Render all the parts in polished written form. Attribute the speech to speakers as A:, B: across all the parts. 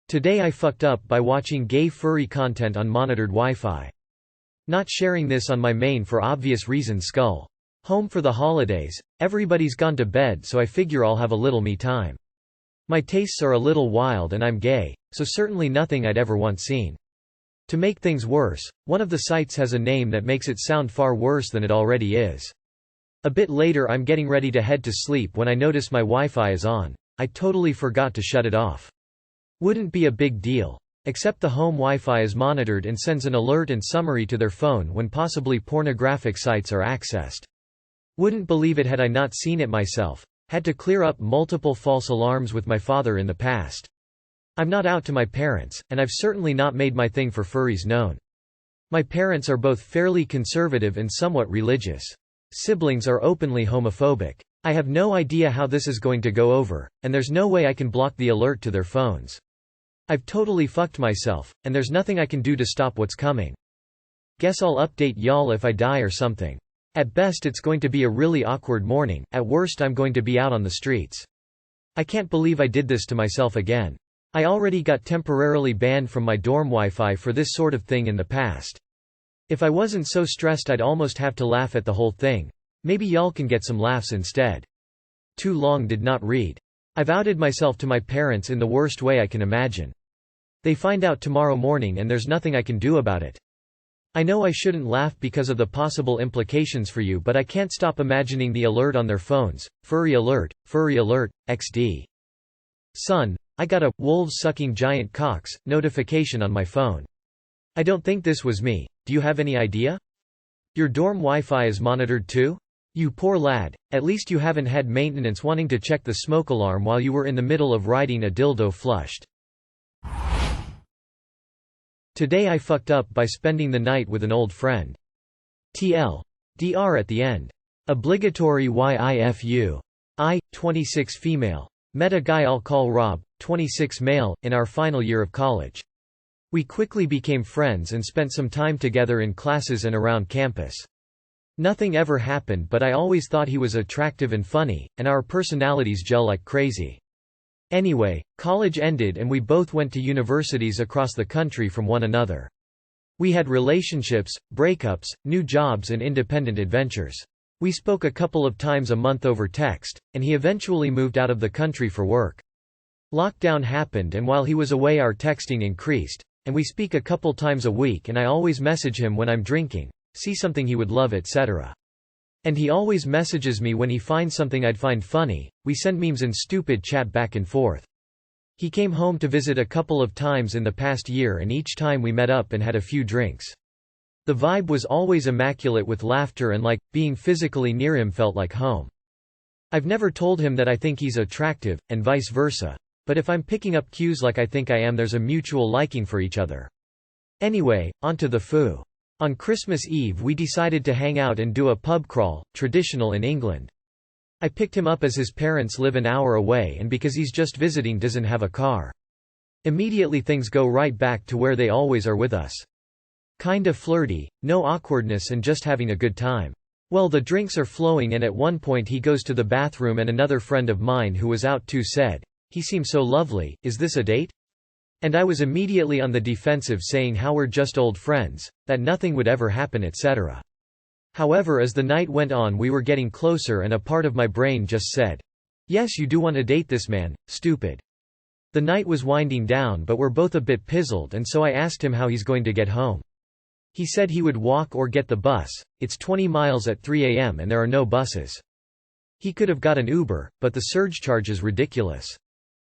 A: Today I fucked up by watching gay furry content on monitored Wi-Fi. Not sharing this on my main for obvious reasons. Home for the holidays, everybody's gone to bed, so I figure I'll have a little me time. My tastes are a little wild and I'm gay, so certainly nothing I'd ever once seen. To make things worse, one of the sites has a name that makes it sound far worse than it already is. A bit later I'm getting ready to head to sleep when I notice my Wi-Fi is on. I totally forgot to shut it off. Wouldn't be a big deal. Except the home Wi-Fi is monitored and sends an alert and summary to their phone when possibly pornographic sites are accessed. Wouldn't believe it had I not seen it myself. Had to clear up multiple false alarms with my father in the past. I'm not out to my parents, and I've certainly not made my thing for furries known. My parents are both fairly conservative and somewhat religious. Siblings are openly homophobic. I have no idea how this is going to go over, and there's no way I can block the alert to their phones. I've totally fucked myself, and there's nothing I can do to stop what's coming. Guess I'll update y'all if I die or something. At best it's going to be a really awkward morning, at worst I'm going to be out on the streets. I can't believe I did this to myself again. I already got temporarily banned from my dorm Wi-Fi for this sort of thing in the past. If I wasn't so stressed I'd almost have to laugh at the whole thing. Maybe y'all can get some laughs instead. Too long did not read. I've outed myself to my parents in the worst way I can imagine. They find out tomorrow morning and there's nothing I can do about it. I know I shouldn't laugh because of the possible implications for you, but I can't stop imagining the alert on their phones. Furry alert, XD. Son, I got a wolves-sucking giant cocks notification on my phone. I don't think this was me. Do you have any idea? Your dorm Wi-Fi is monitored too? You poor lad, at least you haven't had maintenance wanting to check the smoke alarm while you were in the middle of riding a dildo flushed. Today I fucked up by spending the night with an old friend. TLDR at the end. Obligatory YIFU. 26 female. Met a guy I'll call Rob, 26 male, in our final year of college. We quickly became friends and spent some time together in classes and around campus. Nothing ever happened, but I always thought he was attractive and funny, and our personalities gel like crazy. Anyway, college ended and we both went to universities across the country from one another. We had relationships, breakups, new jobs and independent adventures. We spoke a couple of times a month over text, and he eventually moved out of the country for work. Lockdown happened and while he was away our texting increased, and we speak a couple times a week and I always message him when I'm drinking, see something he would love, etc. And he always messages me when he finds something I'd find funny. We send memes and stupid chat back and forth. He came home to visit a couple of times in the past year and each time we met up and had a few drinks. The vibe was always immaculate with laughter and being physically near him felt like home. I've never told him that I think he's attractive, and vice versa. But if I'm picking up cues like I think I am, there's a mutual liking for each other. Anyway, onto the foo. On Christmas Eve we decided to hang out and do a pub crawl, traditional in England. I picked him up as his parents live an hour away and because he's just visiting doesn't have a car. Immediately things go right back to where they always are with us. Kinda flirty, no awkwardness and just having a good time. Well, the drinks are flowing and at one point he goes to the bathroom and another friend of mine who was out too said, "He seems so lovely, is this a date?" And I was immediately on the defensive saying how we're just old friends, that nothing would ever happen, etc. However, as the night went on we were getting closer and a part of my brain just said, "Yes, you do want to date this man, stupid." The night was winding down but we're both a bit pizzled and so I asked him how he's going to get home. He said he would walk or get the bus. It's 20 miles at 3 a.m. and there are no buses. He could have got an Uber, but the surge charge is ridiculous.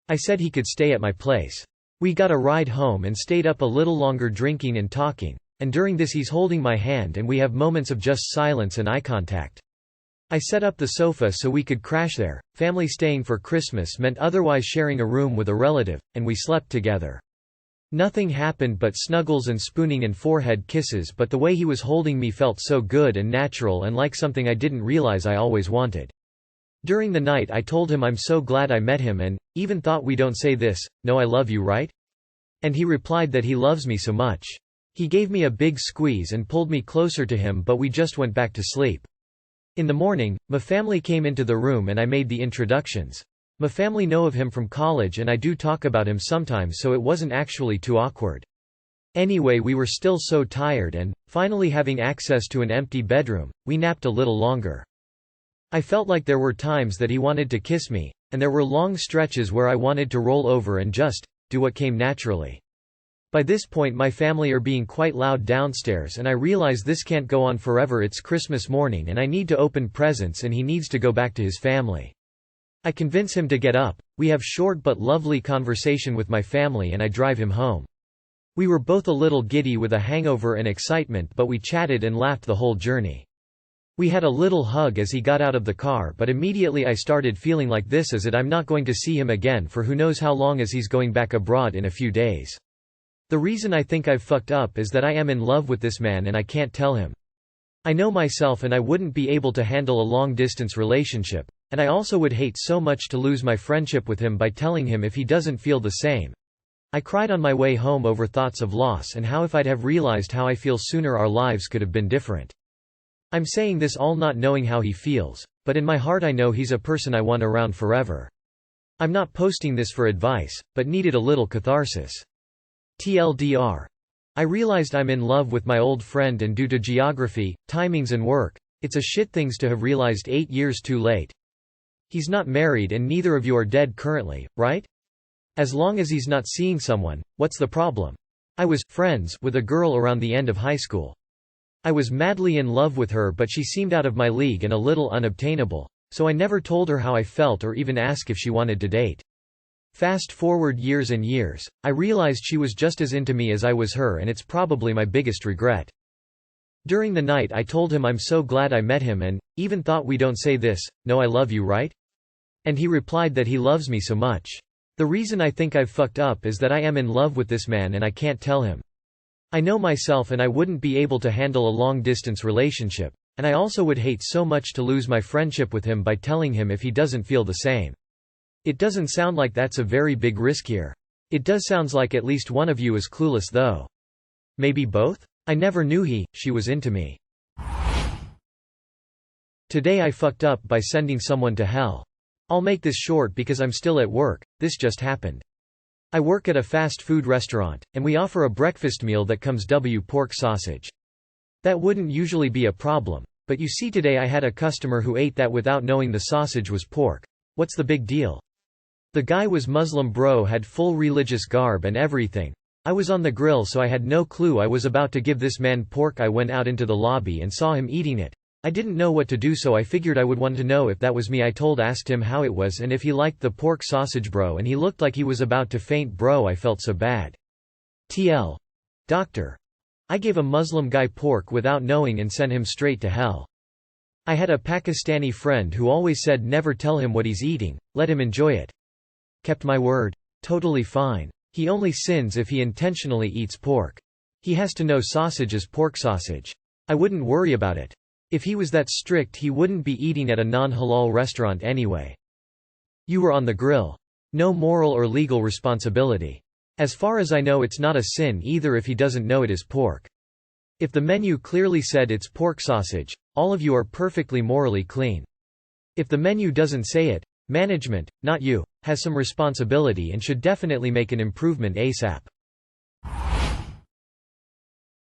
A: I said he could stay at my place. We got a ride home and stayed up a little longer drinking and talking, and during this he's holding my hand and we have moments of just silence and eye contact. I set up the sofa so we could crash there. Family staying for Christmas meant otherwise sharing a room with a relative, and we slept together. Nothing happened but snuggles and spooning and forehead kisses, but the way he was holding me felt so good and natural and like something I didn't realize I always wanted. During the night I told him I'm so glad I met him and, even thought we don't say this, "No I love you, right?" And he replied that he loves me so much. He gave me a big squeeze and pulled me closer to him but we just went back to sleep. In the morning, my family came into the room and I made the introductions. My family know of him from college and I do talk about him sometimes, so it wasn't actually too awkward. Anyway, we were still so tired and, finally having access to an empty bedroom, we napped a little longer. I felt like there were times that he wanted to kiss me, and there were long stretches where I wanted to roll over and just do what came naturally. By this point my family are being quite loud downstairs and I realize this can't go on forever. It's Christmas morning and I need to open presents and he needs to go back to his family. I convince him to get up, we have short but lovely conversation with my family and I drive him home. We were both a little giddy with a hangover and excitement, but we chatted and laughed the whole journey. We had a little hug as he got out of the car, but immediately I started feeling like this is it, I'm not going to see him again for who knows how long, as he's going back abroad in a few days. The reason I think I've fucked up is that I am in love with this man and I can't tell him. I know myself and I wouldn't be able to handle a long-distance relationship, and I also would hate so much to lose my friendship with him by telling him if he doesn't feel the same. I cried on my way home over thoughts of loss and how if I'd have realized how I feel sooner our lives could have been different. I'm saying this all not knowing how he feels, but in my heart I know he's a person I want around forever. I'm not posting this for advice, but needed a little catharsis. TLDR. I realized I'm in love with my old friend and due to geography, timings and work, it's a shit things to have realized 8 years too late. He's not married and neither of you are dead currently, right? As long as he's not seeing someone, what's the problem? I was friends with a girl around the end of high school. I was madly in love with her, but she seemed out of my league and a little unobtainable, so I never told her how I felt or even asked if she wanted to date. Fast forward years and years, I realized she was just as into me as I was her, and it's probably my biggest regret. During the night I told him I'm so glad I met him and, even thought we don't say this, no I love you right? And he replied that he loves me so much. The reason I think I've fucked up is that I am in love with this man and I can't tell him. I know myself and I wouldn't be able to handle a long-distance relationship, and I also would hate so much to lose my friendship with him by telling him if he doesn't feel the same. It doesn't sound like that's a very big risk here. It does sounds like at least one of you is clueless though. Maybe both? I never knew she was into me. Today I fucked up by sending someone to hell. I'll make this short because I'm still at work, this just happened. I work at a fast food restaurant, and we offer a breakfast meal that comes pork sausage. That wouldn't usually be a problem, but you see today I had a customer who ate that without knowing the sausage was pork. What's the big deal? The guy was Muslim bro, had full religious garb and everything. I was on the grill so I had no clue I was about to give this man pork. I went out into the lobby and saw him eating it. I didn't know what to do so I figured I would want to know if that was me. Asked him how it was and if he liked the pork sausage bro, and he looked like he was about to faint bro. I felt so bad. TL. Doctor. I gave a Muslim guy pork without knowing and sent him straight to hell. I had a Pakistani friend who always said never tell him what he's eating, let him enjoy it. Kept my word. Totally fine. He only sins if he intentionally eats pork. He has to know sausage is pork sausage. I wouldn't worry about it. If he was that strict he wouldn't be eating at a non-halal restaurant anyway. You were on the grill. No moral or legal responsibility. As far as I know it's not a sin either if he doesn't know it is pork. If the menu clearly said it's pork sausage, all of you are perfectly morally clean. If the menu doesn't say it, management, not you, has some responsibility and should definitely make an improvement ASAP.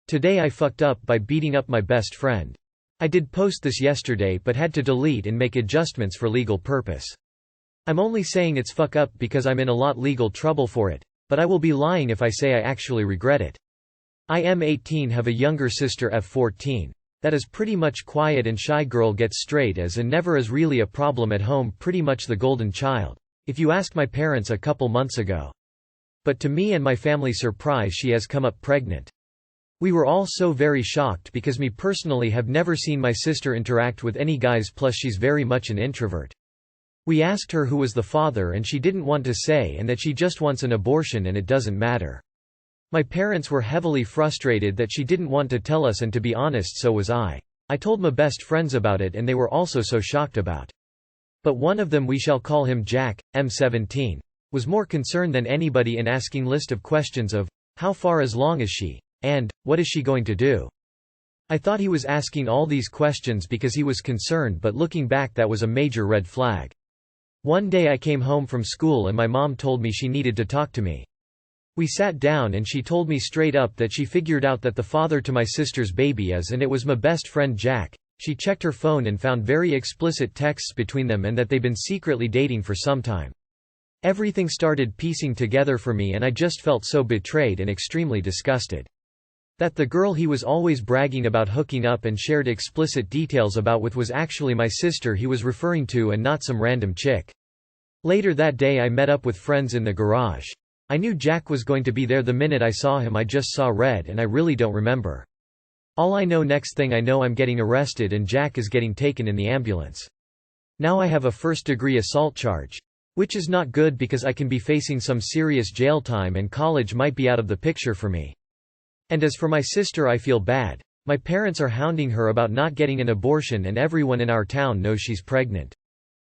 A: Today I fucked up by beating up my best friend. I did post this yesterday but had to delete and make adjustments for legal purpose. I'm only saying it's fuck up because I'm in a lot legal trouble for it, but I will be lying if I say I actually regret it. I am 18, have a younger sister F14. That is pretty much quiet and shy girl, gets straight A's and never is really a problem at home, pretty much the golden child, if you asked my parents a couple months ago. But to me and my family's surprise she has come up pregnant. We were all so very shocked because me personally have never seen my sister interact with any guys, plus she's very much an introvert. We asked her who was the father and she didn't want to say and that she just wants an abortion and it doesn't matter. My parents were heavily frustrated that she didn't want to tell us, and to be honest so was I. I told my best friends about it and they were also so shocked about. But one of them, we shall call him Jack, M17, was more concerned than anybody in asking list of questions of, how far as long is she? And, what is she going to do? I thought he was asking all these questions because he was concerned, but looking back that was a major red flag. One day I came home from school and my mom told me she needed to talk to me. We sat down and she told me straight up that she figured out that the father to my sister's baby is, and it was my best friend Jack. She checked her phone and found very explicit texts between them and that they'd been secretly dating for some time. Everything started piecing together for me and I just felt so betrayed and extremely disgusted. That the girl he was always bragging about hooking up and shared explicit details about with was actually my sister he was referring to and not some random chick. Later that day I met up with friends in the garage. I knew Jack was going to be there the minute I saw him. I just saw red and I really don't remember. All I know, next thing I know I'm getting arrested and Jack is getting taken in the ambulance. Now I have a first-degree assault charge. Which is not good because I can be facing some serious jail time and college might be out of the picture for me. And as for my sister, I feel bad. My parents are hounding her about not getting an abortion and everyone in our town knows she's pregnant.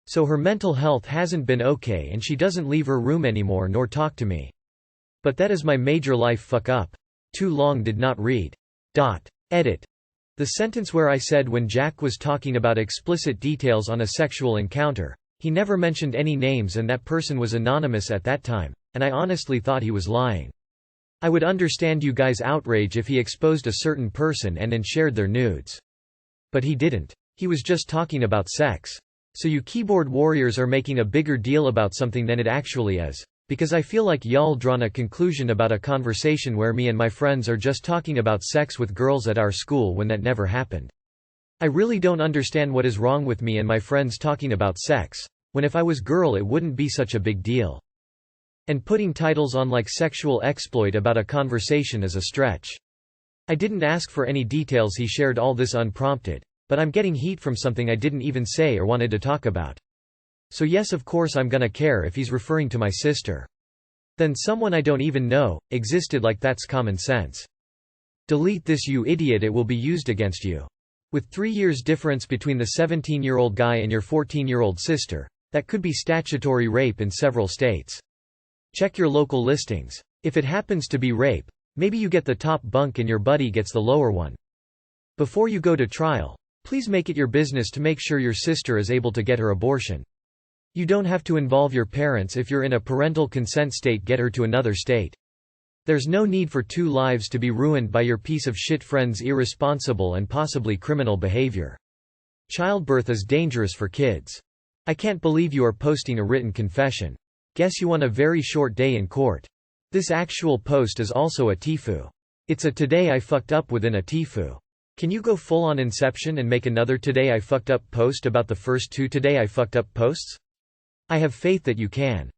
A: So her mental health hasn't been okay and she doesn't leave her room anymore nor talk to me. But that is my major life fuck up. Too long did not read. Edit. The sentence where I said when Jack was talking about explicit details on a sexual encounter, he never mentioned any names and that person was anonymous at that time, and I honestly thought he was lying. I would understand you guys' outrage if he exposed a certain person and shared their nudes. But he didn't. He was just talking about sex. So you keyboard warriors are making a bigger deal about something than it actually is. Because I feel like y'all drawn a conclusion about a conversation where me and my friends are just talking about sex with girls at our school when that never happened. I really don't understand what is wrong with me and my friends talking about sex, when if I was girl it wouldn't be such a big deal. And putting titles on like sexual exploit about a conversation is a stretch. I didn't ask for any details, he shared all this unprompted. But I'm getting heat from something I didn't even say or wanted to talk about. So yes, of course I'm gonna care if he's referring to my sister. Then someone I don't even know existed, like that's common sense. Delete this, you idiot, it will be used against you. With 3 years difference between the 17-year-old guy and your 14-year-old sister, that could be statutory rape in several states. Check your local listings. If it happens to be rape, maybe you get the top bunk and your buddy gets the lower one. Before you go to trial, please make it your business to make sure your sister is able to get her abortion. You don't have to involve your parents. If you're in a parental consent state, get her to another state. There's no need for 2 lives to be ruined by your piece of shit friend's irresponsible and possibly criminal behavior. Childbirth is dangerous for kids. I can't believe you are posting a written confession. Guess you won a very short day in court. This actual post is also a TIFU. It's a today I fucked up within a TIFU. Can you go full on Inception and make another today I fucked up post about the first 2 today I fucked up posts? I have faith that you can.